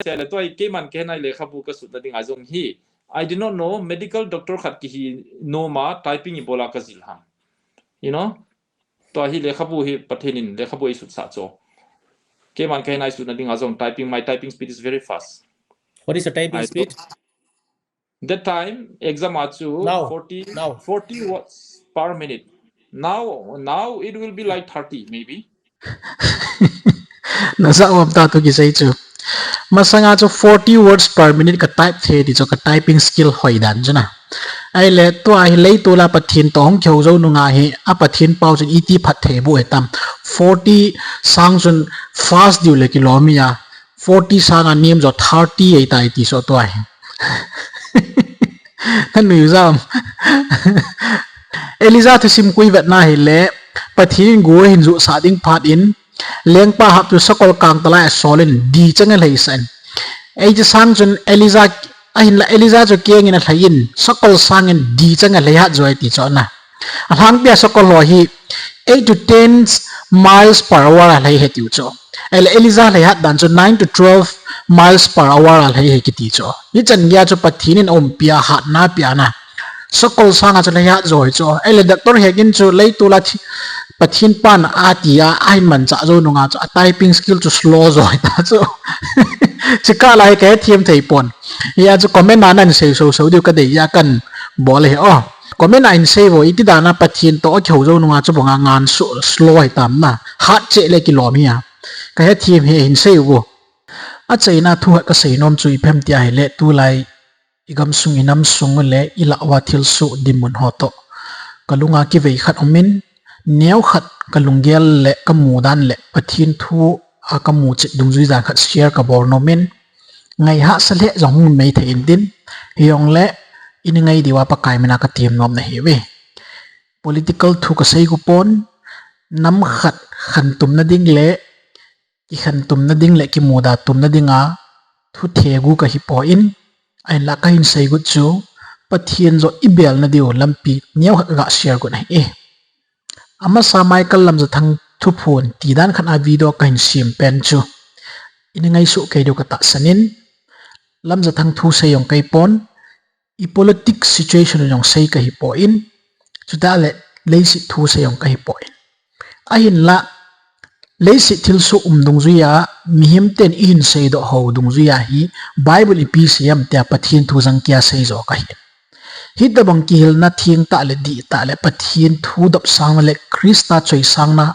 se le toi ke man ke nai le khabu ka su na ding azong hi I do not know medical doctor khat ki hi no ma typing ibola ka zil ham to hi le khabu hi pathenin le khabu i su sa cho ke man ke nai su na ding azong typing my typing speed is very fast. What is the typing speed? That time exam achu 40 words per minute. Now it will be like 30 maybe. Nasa umta to gisay chu. Masanga cho 40 words per minute ka type the di cho ka typing skill hoi dan jana. Ai le to ai lei to la pathin tong kheu zo nu nga hi a pathin pau chen iti phat the bu etam 40 sang chun fast diu le kilomia 40 sang a name jo 30 ai tai ti so to ai. Than nu zam. Eliza to sim kui vet na hi le pathin go hin zu sa ding phat in leng pa hap tu sakol kang tala solin di changal hei san ei je sang chun Eliza ahin la Eliza jo keng in a thain sakol sangin di changal hei ha joi ti chona ahang pia sakol lo hi 8 to 10 miles per hour hei he tiu cho el Eliza hei hat dan cho 9 to 12 miles per hour hei he ki ti cho ni chan gya cho pathin in om pia hat na pia na sakol sanga cho hei ha joi cho el doctor hekin chu lei tu la pathin pan atia ain man cha zo nunga cha typing skill to slow rồi ta cho chika lai ke thiam thei pon ya cho comment na nan sei so so diu ka dei ya kan bo le o comment in sei vo iti dana pathin to kheu zo nunga cho bonga ngan slow ai tam na hat che le kilomia ka he thiam he in sei vo a chaina thu ka sei nom chui phem tia he le tu lai igam sung inam sung le ila wa thil su dimun hoto kalunga ki vei khat omin nếu khát kalungial le kamudan le pathin thu a kamu chit dungzui dan khat share ka bor no men ngai ha sale jong mei the in din hiong le in ngai diwa pa kai mena ka team nom na hewe political thu ka sei ku pon nam khat khan tum na ding le ki khan tum na ding le ki muda tum na dinga thu thegu ka hi po in ai la ka hin sei gu chu pathin zo ibel na diu lampi nếu khat ga share ku nai ama sa Michael lamza thang thu phun ti dan khan a video kain sim pen chu in ngai su ke do ka ta sanin lamza thang thu se yong kai pon I politics situation yong sei ka hi po in chu da le leisi thu se yong ka hi po in a hin la leisi thil su dung zuya mihim ten in sei do ho dung zuya hi bible I pi siam te pathin thu jang kya sei zo ka hi hit da bang ki hil na thieng ta le di ta le pathin thu dop sang le krista choi sang na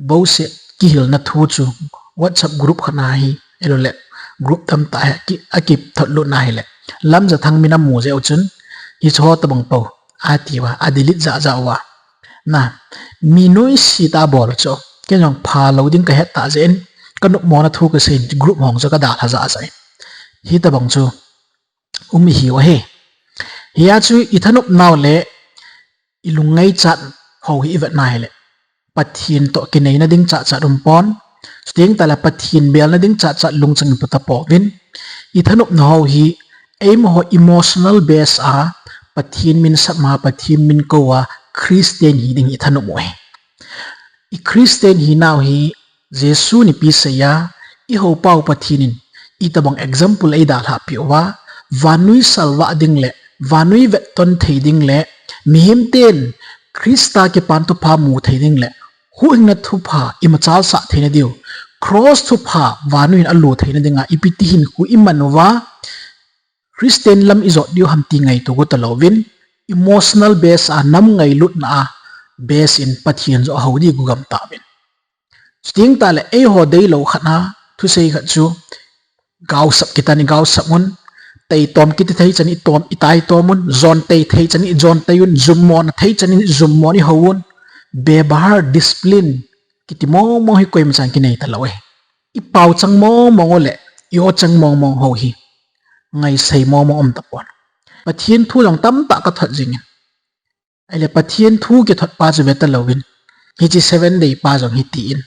bo se ki hil na thu chu whatsapp group khana hi elo le group tam ta ki akip thotlu na hi le lam za thang mina mu je uchun hi cho ta bang po atiwa adilit za za wa na minoi si ta bol cho ke jong pha loading ka het ta zen kan mo na thu ka sein group hong cho ka da tha za sai hi ta bang chu hi wa he hiya chu ithanup naw le ilungai chat ho hi vet nai le pathin to kinai na ding cha cha rum pon sting tala pathin bel na ding cha cha lungchang puta pok din ithanup no hi aim ho emotional base a pathin min sama pathin min ko wa christian hi ding ithanup mo I christian hi naw hi jesu ni pi saya I ho pau pathinin itabang example ai dal ha pi wa vanui salwa ding le vanui vet ton thei ding le mihim ten krista ke pan tu pha mu thei ding le hu ing na thu pha imachal sa theina diu cross thu pha vanui alu theina dinga ipiti hin ku imanwa christian lam izot diu hamti ngai tu go talovin emotional base a nam ngai lut na base in pathian zo hodi gu gam ta bin sting ta le e ho dei lo khana thu sei kha chu gaw sap kitani gaw samun tay tom kiti thei chani tom itai tomun zon tay thei chani zon tayun zoom mon thei chani zoom moni hawun be bahar discipline kiti mo mo hi koi machan kinai talawe I pau chang mo mo le yo chang mo mo ho hi ngai sei mo mo om tapon pathian thu long tam ta ka that jing ai le pathian thu ke that pa chu beta lowin hi chi 7 day pa jong hi ti in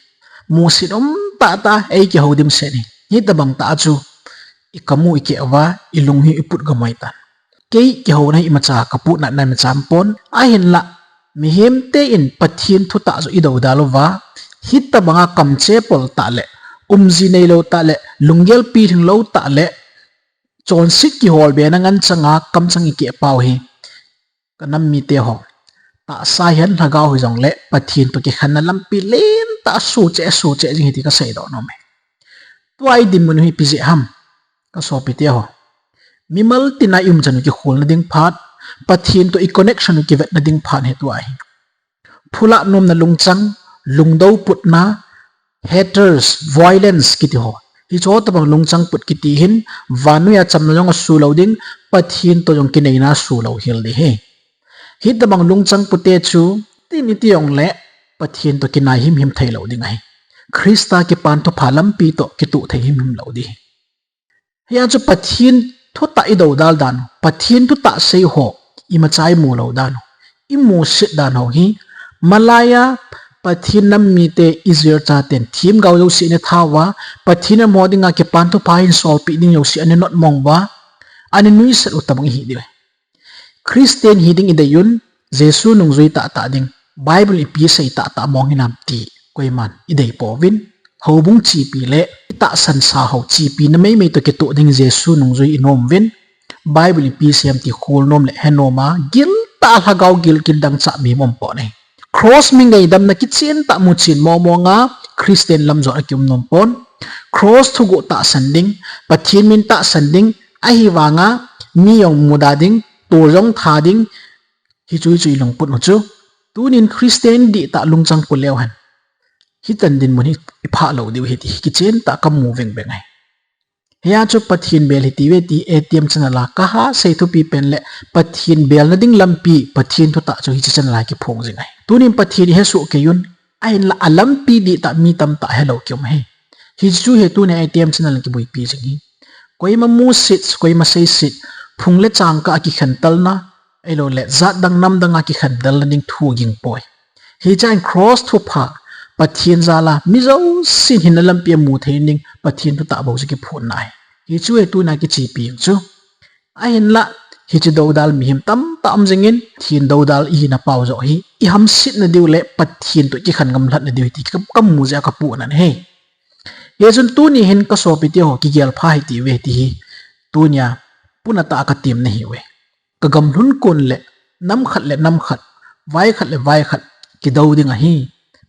mu sit om ta ei ki hodim se ni hi tabang ta chu ikamu ike awa ilung hi iput gamai tan kei ki ho na imacha kaput na na macham pon a hin la mihim te in pathin thu ta zo ido dalova hit ta banga kam che pol ta le umzi nei lo ta le lunggel pi thing lo ta le chon sit ki hol be na ngan changa kam changi ke pau hi kanam mi te ho ta sa hian thagau hi jong le pathin to ki khanna lampi len ta su che jing hi ti ka sei do no me tuai dim mun hi pi je ham ka so pi te ho mimal tina chanu ki khul na ding phat pathin to i connection ki vet na ding phan he tuai phula nom na lungchang lungdo putna haters violence ki ti ho hi cho ta bang lungchang put ki ti hin vanu ya cham na jong su lo ding pathin to jong ki nei na su lo hil de he hi ta bang lungchang pute chu ti ni ti ong le pathin to ki nai him thei lo ding ai krista ki pan to phalam pi to ki tu thei him lo di ya chu pathin thu ta i do dal dan pathin thu ta sei ho i ma chai mu lo dan i mu sit dan ho hi malaya pathin nam mi te izir cha ten thim gau yo si ne thawa pathin a modinga ke pan to pa in sol pi ding yo si ane not mong wa ane nui sat utabang hi di christian hi ding ide yun jesu nung zui ta ta ding bible i pi sei ta ta mong hinam ti koi man ide po win hobung chi pi le ta san sa ho chi pi na mai to ke to ding jesu nung zui inom win bible i pi sem ti khul nom le henoma gil ta hagau gil kin dang cha mi mom po nei cross mi ngai dam na kitchen ta mu chin mo mo nga christian lam zo akyum nom pon cross thu go ta sanding pathin min ta sanding a hi wanga mi yong muda ding to jong tha ding hi chui long put no chu tunin christian di ta lungchang pu lew han hi tan din mun hi pha lo diu hi ti kitchen ta kam mu veng beng ai ya chu pathin bel hi ti we ti atm chanala ka ha sei thu pi pen le pathin bel na ding lampi pathin thu ta chu hi chanala ki phong jing ai tunin pathin he su ke yun ai la alam pi di ta mi tam ta hello kyum he hi chu he tu ne atm chanala ki bui pi jing hi koi ma mu sit koi ma sei sit phung le chang ka ki khantal na elo le zat dang nam dang ki khandal na ding thu ging poi hi chain cross thu pha pathin zala mizo sin hin lampi mu thein pathin tu ta bo ki phun nai hi chu e tu na ki chi pi chu a hin la hi chu do dal mi him tam jingin thin do dal i na pau zo hi i ham sit na diu le pathin tu ki khan ngam hlat na diu ti kam mu ja ka pu na he ye jun tu ni hin ka so pi ti ho ki gel pha hi ti we ti hi tu nya puna ta ka tim na hi we ka gam lun kun le nam khat vai khat ki do ding a hi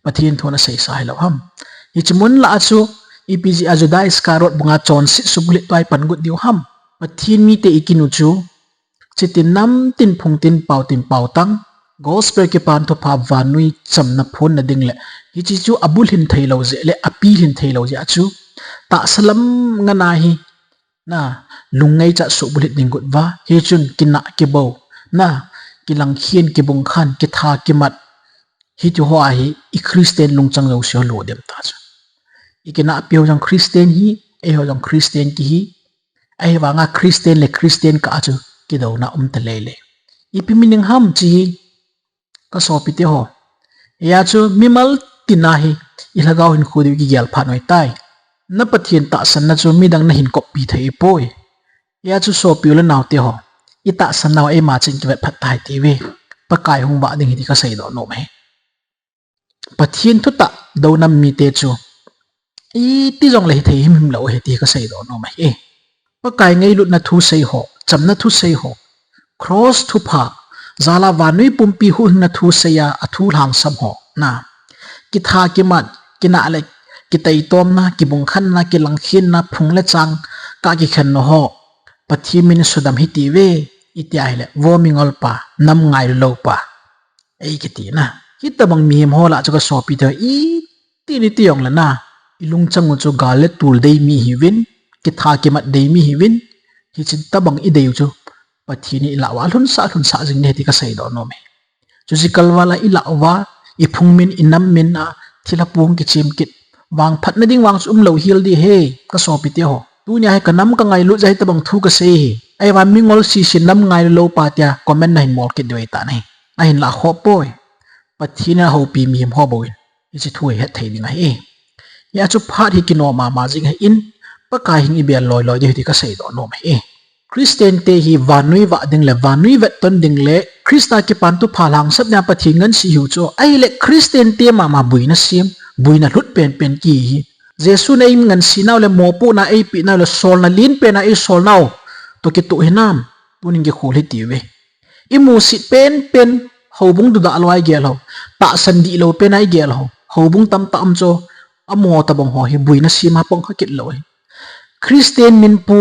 pathin thona sei sai lo ham hi chmun la chu epg ajuda iskarot bunga chon si sublit toy pangut diu ham pathin mi te ikinu chu chitin nam tin phung tin pau tang gospel ke pan to pha vanui chamna phun na ding le hi chi chu abul hin thailo je le api hin thailo ja chu ta salam ngana hi na lungai cha su bulit ningut wa hi chun kina ke bo na kilang khian ke bung khan ke tha ke mat hi tu ho hi i christian lungchang lo sio lo dem ta chu ikena pio jang christian hi e ho jang christian ki hi ai wanga christian le christian ka chu ki do na ta le i pi mining ham chi ka so pi te ho ya chu mimal tina hi i lagaw hin khodi ki gyal pha noi tai na pathian ta san na chu mi dang na hin copy thei poi ya chu so pi le naw te ho i ta san naw e ma chin ki vet phat tai ti we pa kai hung ba ding hi ka sei do no me pathian thu ta do nam mi te chu i ti jong le thei him lo he ti ka sei do no mai e pa kai ngei lut na thu sei ho cham na thu sei ho cross thu pha zala vanui pumpi hu na thu seya athu hang sam ho na ki tha ki mat ki na le ki tai tom na ki bung khan na ki lang khin na phung le chang ka ki khan no ho pathi min sudam hi ti we iti ai le vomingol pa nam ngai lo pa ei ki ti na hi ta bang mi ho la chu ka so pi de i ti ni ti yong la na ilung changu chu galet tul dei mi hi win ki tha ki mat dei mi hi win hi chin ta bang i deu chu pathi ni la wa hlun sa jing ne ti ka sei do no me chu si kalwala i la wa i phung min inam min na thila puang ki chim kit wang phat na ding wang lo hil di he ka so pi te ho tu nya he kanam ka ngai lu jai ta bang thu ka sei hi ai wa mingol si sin nam ngai lo pa tia comment nai mol ki doi ta nei ai la kho poi pathi na ho pi mi ho boin i chi thui het thei ding ai ya chu phat hi ki no ma jing he in pa kai hing i bel loi de ti ka sei do no me e christian te hi vanui wa ding le vanui vet ton ding le krista ki pan tu phalang sap na pathi ngan si hu cho ai le christian te ma buina sim buina lut pen ki hi Jesu na im ngan sinaw le mopu na ai pi na le sol na lin pe na ai sol naw to ki tu hinam tunin ki khol hi tiwe imu sit pen hobung du da alwai gel ho ta sandi lo pe na ai gel ho hobung tam tam cho amo ta bong ho hi buina sima pong ha kit lo Christian min pu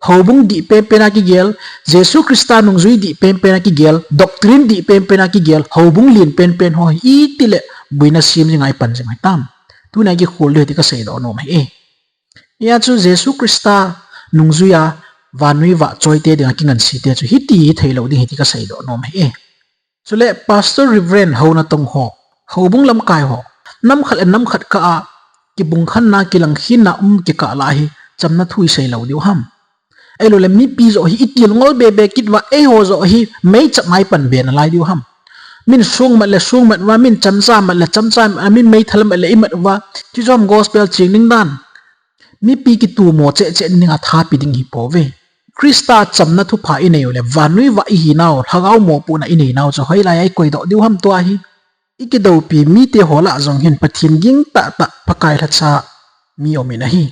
hobung di pe na ki gel Jesu Krista nung zui di pe na ki gel doctrine di pe na ki gel hobung lin pen ho i tile buina sim jingai pan jingai tam tu na ki khol le ti ka sei do no mai ya chu Jesu Krista nung zuya vanui wa choi te ding ki ngan si te chu hiti thailo ding hiti ka sei do no mai chu le pastor reverend ho na tong ho hobung lam kai ho nam khat ka a ki bung khan na ki lang hin na ki ka la hi chamna thui sei lo diu ham ai lo le mi pi zo hi itil ngol be kit wa e ho zo hi mei chak mai pan be na lai diu ham min sung mat wa min chamsa min mei thalam le imat wa chi jom gospel ching ning dan mi pi ki tu mo che ning a tha pi ding hi po ve Krista chamna thu pha i nei le vanui wa hi naw thagau mo pu na i nei naw cho hoi lai ai koi do diu ham to hi iki do pi mi te hola jong hin pathin ging ta pakai la cha mi omi na hi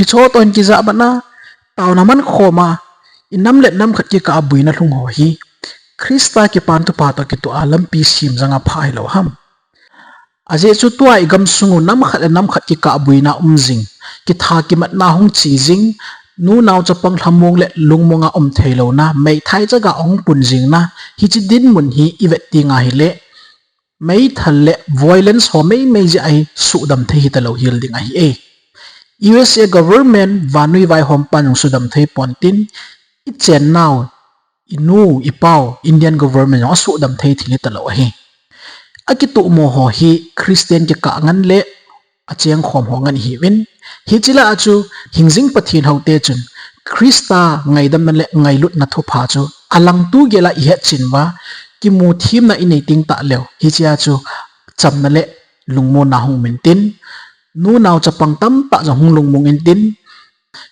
cho ton ki za bana taw na man khoma inam le nam khat ki ka buina hlung ho hi Krista ki pan tu pa to ki tu alam pi sim janga phai lo ham aje chu tuai gam sungu nam khat ki ka buina jing ki tha ki mat na hung chi jing nu naw chapang thamong le lungmonga thailo na mei thai chaga ong pun jing na hi chi din mun hi ivet tinga hi le mei thal le violence ho mei ji ai su dam thei ta lo hil ding ai USA government vanui vai hom pan su dam thei pontin I chen now inu ipau Indian government o su dam thei thili ta lo hi akitu mo ho hi Christian ke ka ngan le acheng khom ho ngan hi win hi chila achu hingjing pathin hote chun Krista ngai dam le ngai lut na thu pha chu alang tu gela I het chinwa ki mu thim na inei ting ta lew hi chia chu chamna le lungmo na hung mentin nu naw chapang tam ta jong hung lungmong in tin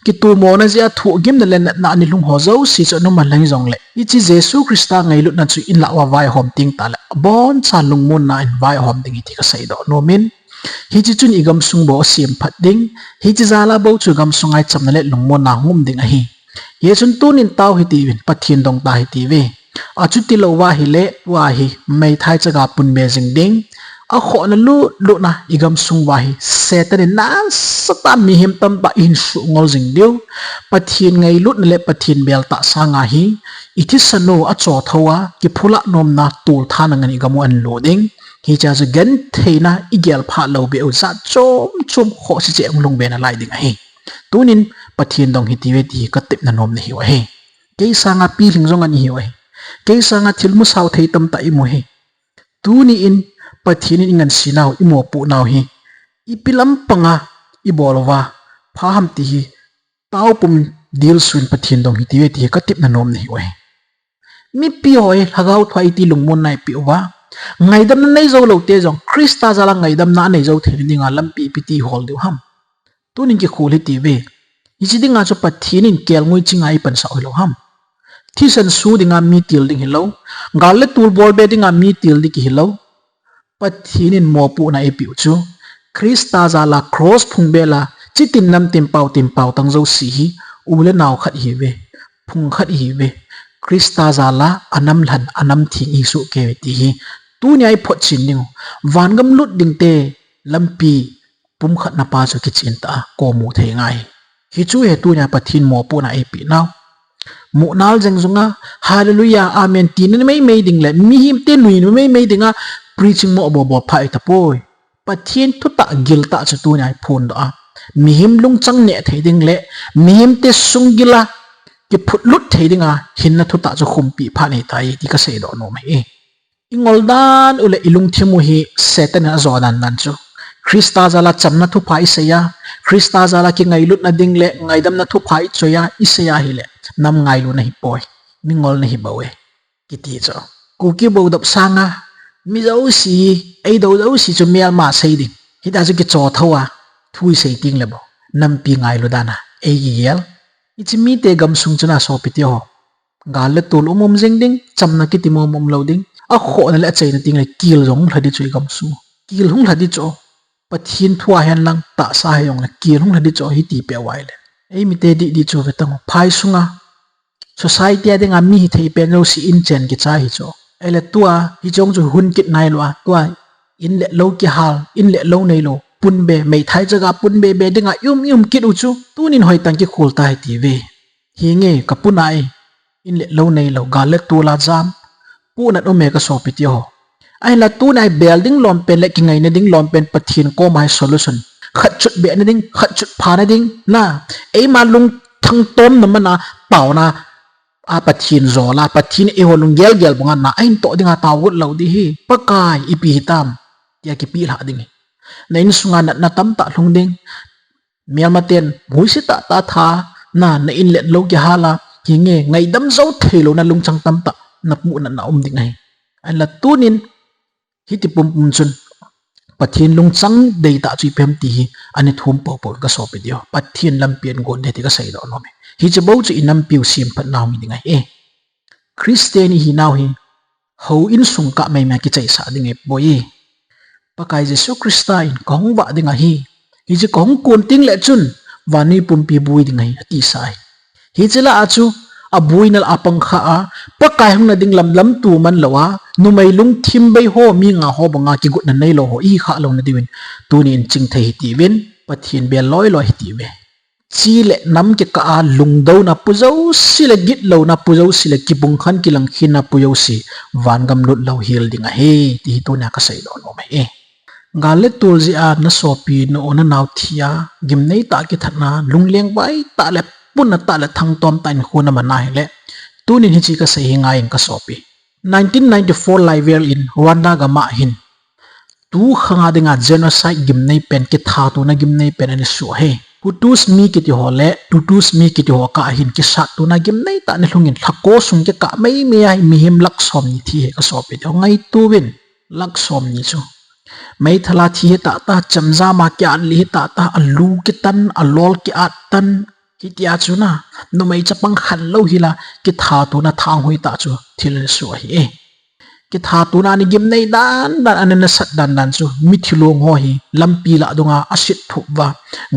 ki tu mo na zia thu gim na len na ni lung ho zo si cho no man lang jong le I chi Jesu Krista ngai lut na chu in la wa vai hom ting ta la bon cha lungmo na in vai hom ding I ti ka sai do no min hi chi chun igam sung bo sim phat ding hi chi zala bo chu gam sungai chamna le lungmo na ngum ding a hi ye chun tunin taw hi ti win pathin dong ta hi ti we a chu ti lo wa hi le wa hi mai thai chaga pun me jing ding a kho na lu na igam sung wa hi setan na sata mi him tam ba in su ngol jing deu pathin ngai lut na le pathin bel ta sa nga hi iti sano a cho thowa ki phula nom na tul thana ngani gamu an loading hi cha zu gan theina igel pha lo be u sa chom kho si che ong long be na lai ding hi tunin pathin dong hi ti we ti ka tip na nom ni hi wa he ke sanga pi ling jong ani hi wa ke sanga thilmu sau thei tam ta I mo he tuni in pathin in ngan sinaw I mo pu naw hi ipilam panga I bolwa pha ham ti hi taw pum dil sun pathin dong hi ti we ti ka tip na nom ni hi wa mi pi hoi hagau thwai ti lungmon nai pi wa ngai dam nei zo lo te jong Krista jala ngai dam na nei zo theli ninga lampi piti hol du ham tunin ki kholi ti ve ichi dinga cho pathin in kel ngui chingai pan sa oi lo ham thi san su dinga mi til ding hello galle tul bol be dinga mi til di ki hello pathin in mo pu na e pi chu Krista jala cross phung bela chitin nam tim pau tang zo si hi ule naw khat hi ve phung khat hi ve Krista jala anam lan anam thi I su ke ti hi tu nyai phot chin ning wangam lut ding te lampi pum khat na pa chu ki chin ta ko mu the ngai hi chu he tu nya pathin mo pu na e pi naw mu nal jeng zunga hallelujah amen tin mei ding le mi him te nui mei dinga preaching mo bo phai ta poi pathin thu ta gil ta chu tu nyai phun do a mi him lung chang ne thei ding le mi him te sung gila ki phut lut thei dinga hin na thu ta chu khum pi pha nei tai ti ka sei do no mai ingol dan ule ilung thimu hi setan a zodan nan chu Krista jala chamna thu phai seya Krista jala ki ngai lut na ding le ngai dam na thu phai choya iseya hi le nam ngai lu na hi poi mingol na hi bawe ki ti cho ku ki bo dap sanga mi zo si ai do si chu mel ma sei ding hi da chu ki cho thowa thui sei ting le bo nam pi ngai lu dana ai gi yel ichi mi te gam sung chuna so piti ho gal le tul umom jing ding chamna ki ti mom lo ding a kho na le chei na ting le kil jong thadi chui gam su kil hung thadi cho pathin thua hen lang ta sa yong la ki hung la di cho hi ti pe wai le ei mi te di cho ve tang phai sunga society ading ami hi thei pen lo si in chen ki cha hi cho ele tua hi chong chu hun kit nai lo tua in le lo ki hal in le lo nei lo pun be mei thai jaga pun be be dinga yum kit u chu tunin hoi tang ki khul ta hi ti ve hi nge kapunai in le lo nei lo ga le tu la jam pu na o me ka so pi ti ho ai la tu nai building lom pen le ki ngai na ding lom pen pathin ko mai solution khat chut be na ding khat chut pha na ding na ei ma lung thang tom na mana pau na a pathin zo la pathin e holung gel bonga na ain to dinga ta wut lo di hi pakai ipi hitam tia ki pi la ding na in sunga na tam ta hlung ding mial maten mui si ta tha na in let lo ki hala ki nge ngai dam zo thelo na lung chang tam ta na pu na ding ai an la tunin hi ti pum chun pathin lung chang dei ta chui pem ti hi ani thum po ka so pe dio pathin lampian gon de ti ka sei do no me hi che bo chu inam piu sim phat naw mi ding ai christian hi naw hi ho in sung ka mai ma ki chai sa ding ai boy pakai jesu christa in kong wa ding hi je kong kun ting le chun wani pum pi bui ding ai ati sai hi chela achu abuinal apang kha a pakai hung na ding lam tu man lawa nu mai lung thim bai ho mi nga ho banga ki gut na nei lo ho i kha lo na diwin tunin ching thei ti win pathin be loi ti ve chi le nam ke ka a lung do na puzo sile git lo na puzo sile ki bung khan ki lang khin na puyo si van gam lut lo hil ding a he ti tu na ka sei do no me e galet tul ji a na sopi no ona naw thia gim nei ta ki thana lung leng bai ta le pun ta le thang tom tan khuna manai le tunin hi chi ka sei nga in ka sopi 1994 livel in Rwanda ga ma hin tu khanga dinga genocide gim nei pen ki tha tu na gim nei pen ani su he Hutus mi ki ti hole tutus mi ki ti ho ka hin ki sa tu na gim nei ta ni hlungin thako sung ke ka mai me ai mi him lak som ni thi he ka sopi do ngai tu win lak som ni chu mai thala thi ta chamza ma kya an li ta alu ki tan alol ki at tan ki tia chu na no mai chapang khan lo hila ki tha tu na thang hui ta chu thil su hi e ki tha tu na ni gim nei dan anan sat dan chu mi thilong ho hi lampi la dunga asit thu wa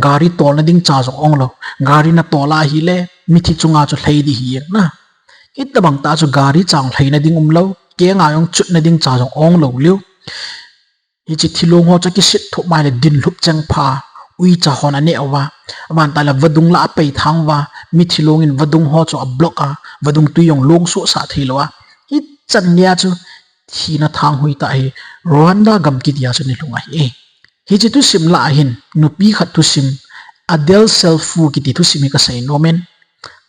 gari tol na ding cha jong ong lo gari na tola hi le mi thi chunga chu hlei di hi na ki tabang ta chu gari chang hlei na ding lo ke nga yong chut na ding cha jong ong lo liu hi chi thilong ho cha ki sit thu mai le din lup chang pha ui cha hon ane awa awan ta la vadung la pei thang wa mi thilong in vadung ho chu a block a vadung tu yong long so sa thilo a hi chan nia chu thi na thang hui ta hi Rwanda gam ki dia chu ni lunga hi hi chi tu sim la hin nu pi khat tu sim adel selfu ki ti tu sim ka sai no men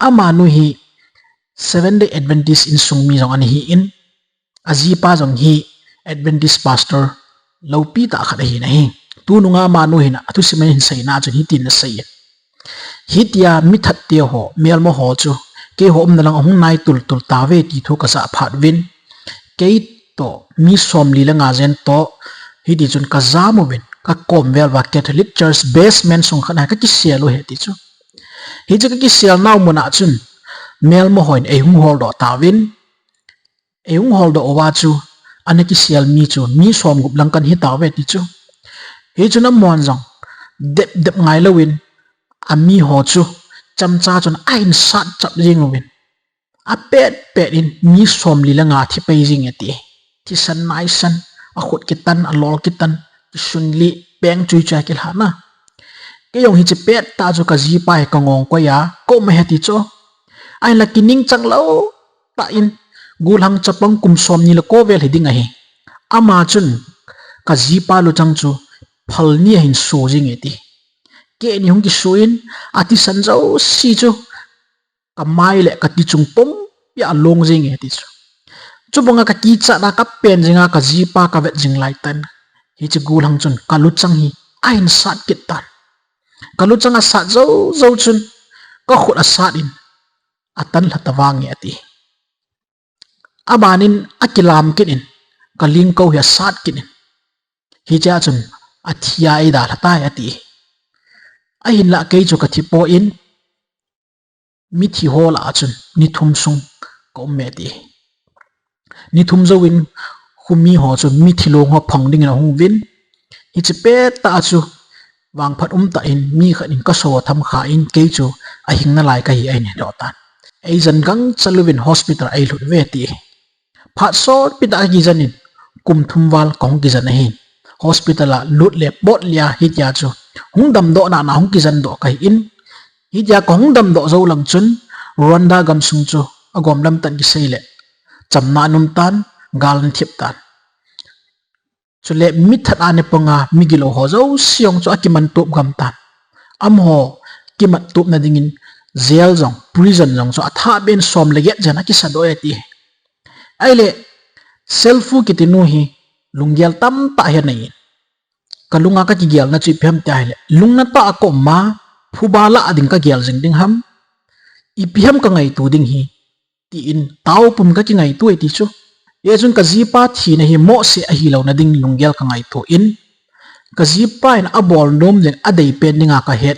ama nu hi 7 day adventist in sung mi jong ani hi in aji pa jong hi adventist pastor lo pi ta khat hi na hi tu nunga manu hina atu simen hin sei na chu hi tin na sei hitia mi that te ho mel mo ho chu ke hom na lang hung nai tul ta ve ti thu ka sa phat win ke to mi som li la nga zen to hi di chun ka za mo win ka kom vel wa catholic church basement sung khana ka ki selo he ti chu hi chu ka ki sel naw mo na chun mel mo hoin e hung hol do ta win e hung hol do wa chu anaki sel mi chu mi som gup lang kan hi ta ve ti chu hi chu na mon jong dep ngai lo win ami ho chu chamcha chun ain sat chap jing win a pet in mi som li la nga thi pe jing ati ti san mai san a khut ki tan a lol ki tan sun li peng chui cha ki hana ke yong hi che pet ta chu ka ji pai ka ngong ko ya ko me heti cho ai la kining chang lo ta in gul hang chapang kum som ni la ko vel hi ding a hi ama chun ka ji pa lu chang chu phal ni hin so jing eti ke ni hong ki soin ati san zo si chu ka mai le ka ti chung pom ya long jing eti chu bonga ka ki cha na ka pen jinga ka ji pa ka vet jing lai tan hi chu gul hang chun ka lu chang hi ain sat kit tan ka lu chang a sa zo chun ka khut a sat in atan la tawang eti abanin akilam kin in ka ling ko ya sat kin in hi cha chun athia ai da la ta ati a hin la ke chu ka thi po in mi thi ho la chun ni thum sung ko me ti ni thum zo win khumi ho chu mi thi long ho phang ding na hung win hi chi pe ta chu wang phat ta in mi khat in ka so tham kha in ke chu a hing na lai ka hi ai ne do tan ei zan gang chaluvin hospital ai lut ve ti phat so pita gi zanin kum thumwal kong gi zan hin hospital a lut le bot lia hi ya chu hung dam do na hung ki zan do kai in hi ya ko hung dam do zo lang chun Rwanda gam sung chu agom lam tan gi sei le chamna num tan gal n thip tan chule mi that ane panga migilo ho zo siong chu akiman top gam tan am ho kimat top na dingin jail jong prison jong chu atha ben som leget jana ki sado eti aile selfu kitinu hi lungyal tam ta he nei kalunga ka ki gyal na chi phem ta hele lungna ta ko ma phubala ading ka gyal jing ding ham iphem ka ngai tu ding hi ti in tau pum ka ki ngai tu eti chu ye chun ka zipa thi na hi mo se a hi lo na ding lungyal ka ngai tu in ka zipa in abol nom den adei pen ninga ka het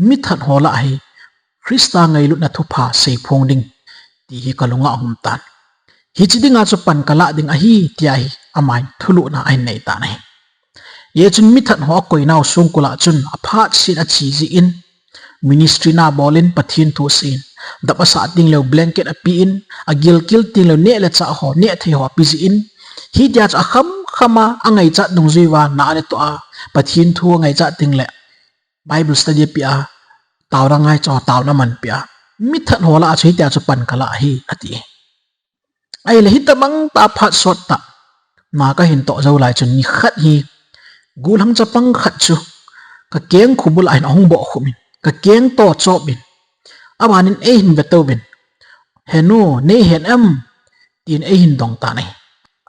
mi that hola hi Krista ngai lut na thu pha sei phong ding ti hi kalunga hum tan hi chi dinga chu pan kala ding a hi tia hi amai thulu na ai nei ta nei ye chun mi that ho koi naw sung kula chun a phat sin a chi ji in ministry na bolin pathin thu sin dapa sa ting lo blanket a pi in a gil kil ting lo ne le cha ho ne the ho pi ji in hi dia cha kham khama angai cha dong jiwa na ne to a pathin thu ngai cha ting le bible study pi a taw ra ngai cho taw na man pi a mi that ho la chi tia chu pan kala hi ati ai le hita bang ta phat sot ta ma ka hin to zo lai chun ni khat hi gul hang cha pang khat chu ka keng khubul ai ong bo khumin ka keng to chop bin abanin e hin beto bin henu ne hen am tin e hin dong ta nei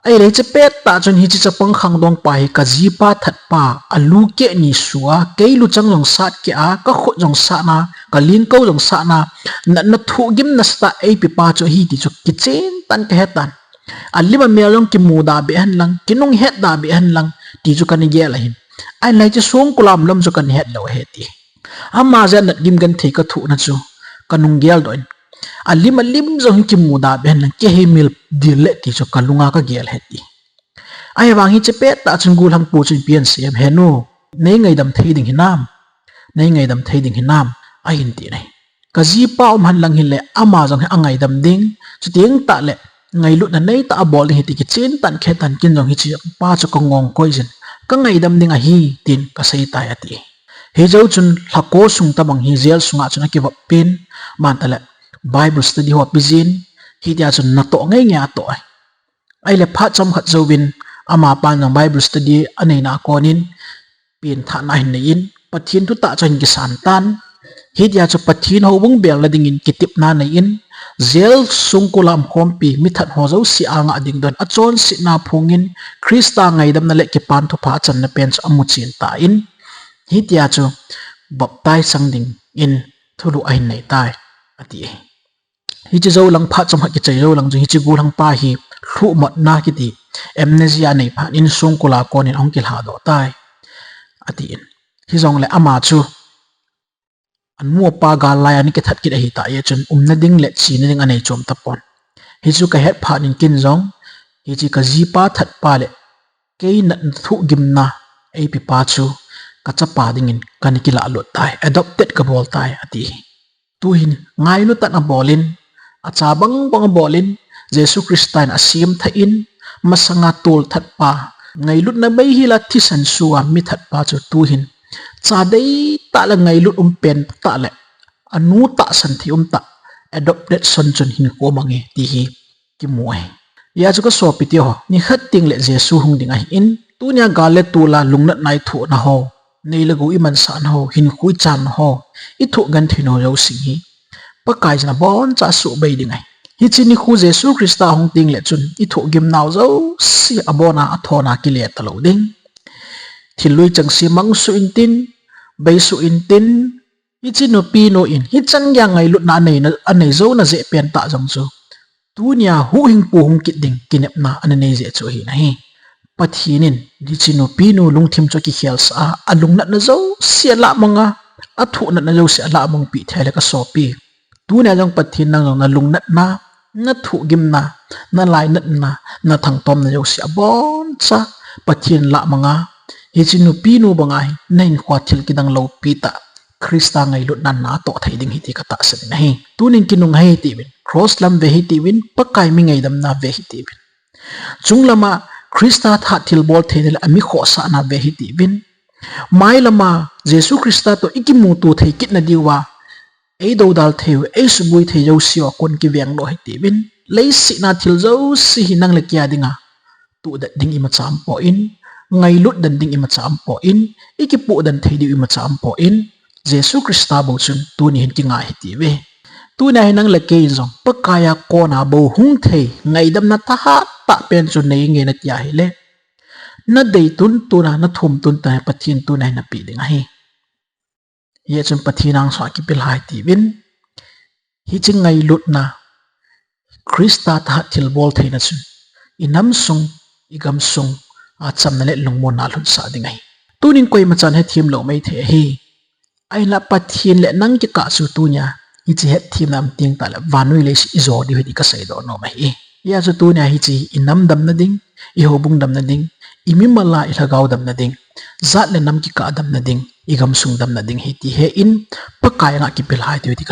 ai le che pet ta chun hi chi cha pang khang dong pa hi ka ji pa that pa alu ke ni suwa ke lu chang long sat ke a ka khu jong sa na ka lin ko jong sa na na thu gim na sta e pi pa cho hi ti chu ki chen tan ka hetan alima melong ki mu da be han lang kinung het da be han lang ti chu kan ge la hin ai lai chu sung kulam lam chu kan het lo he ti amma jan nat gim gan the ka thu na chu kanung gel doin alima lim jong ki mu da be han lang ke he mil dil le ti chu kalunga ka gel he ti ai wang hi che pet ta chung gul hang pu chin pian sem he no nei ngai dam thei ding hinam nei ngai dam thei ding hinam ai hin ti nei ka ji pa man lang hin le ama jong he angai dam ding chu ting ta le ngai lut na nei ta bol hi ti ki chin tan khe tan kin jong hi chi pa chu ko ngong koi jin ka ngai dam ding a hi tin ka sei ta ati he jo chun lhako sung ta bang hi zel sunga chuna ki va pin man ta le bible study ho pizin hi dia chun na to ngai nya to ai le pha cham khat zo bin ama pan jong bible study anei na konin pin tha na hin in pathin tu ta chan ki san tan hi dia chu pathin ho bung bel la ding in kitip na nei in zel sungkulam khompi mithat ho zo si anga ding don achon si na phungin Krista ngai dam na le ke pan thu pha chan na pen amu chin ta in hi tia chu baptai sang ding in thulu ai nei tai ati hi chi zo lang pha cham ha ki chai zo lang hi chi gu lang pa hi thu mat na ki ti amnesia nei phan in sungkula kon in ong ki ha do tai ati in hi zong le ama chu an mua pa gal lai ani ke that ki hi ta ye chun na ding le chi na ding anei chom tapon hi chu ka het phan in kin zong hi chi ka ji pa that pa le ke na thu gim na ei pi pa chu ka cha pa ding in kan ki la lo tai adopted ka bol tai ati tu hin ngai lu tan a bolin a cha bang bang bolin jesu christian asim tha in masanga tol that pa ngai lut na bai hi la thi san suwa mi that pa chu tu hin cha dei ta la ngai lut pen ta le anu ta san thi ta adopted son chun hin ko mangi ti hi ki muai ya chu ka so pi ti ho ni khat ting le jesu hung ding a in tu nya gale tu la lungnat nai thu na ho nei lagu i man san ho hin khui chan ho i thu gan thino yo sing hi pa kai jana bon cha su bai ding ai hi chi ni khu jesu christa hung ting le chun i thu gim naw zo si abona athona ki le ta lo ding thilui chang si mang su in tin bai su in tin hi chi no pi no in hi chang ya ngai lut na nei na anei zo na je pen ta jong chu tu nya hu hing pu hung kit ding kinep na anei je chu hi na hi pathinin di chi no pi no lung thim cho ki khel sa alung na na zo sia la manga athu na zo sia la mong pi thele ka so pi tu nya jong pathin nang na lung na thu gim na lai na thang tom na zo sia bon cha pathin la manga hi chinu pi nu bangai nain khwa thil kidang lo pita Krista ngai lut nan na to thai ding hi ti kata se na hi tunin kinung hai ti win cross lam ve hi ti win pakai mi ngai dam na ve hi ti win chunglama Krista tha thil bol theinel ami kho sa na ve hi ti win mai lama Jesu Krista to ikimu tu thei kit na diwa ei do dal theu ei subui thei jo sio kon ki veng lo hi ti win lei si na thil zo si hinang le kya dinga tu da ding ima cham po in ngai lut dan ding ima cham po in ikipu dan thei di ima cham po in Jesu Krista bo chun tu ni hin tinga hi ti we tu na hinang le ke zong pakaya ko na bo hung thei ngai dam na ta ha ta pen chun nei nge na tia hi le na dei tun tu na thum tun ta pathin tu nai na pi ding hi ye chun pathinang swa ki pil hai ti win hi ching ngai lut na Krista tha thil bol thei na chun inam sung igam sung a cham na le lungmo na lun sa ding hi tunin koi ma chan he thim lo mai the hi ai la pathin le nang ki ka su tu nya hi chi het thim nam ting ta la vanui le si zo di hi ka sai do no mai ya chu tu nya hi chi inam dam na ding I hobung dam na ding imi mala ilagaw dam na ding zat le nam ki ka dam na ding igam sung dam na ding hi ti he in pakaya nga ki pil hai ti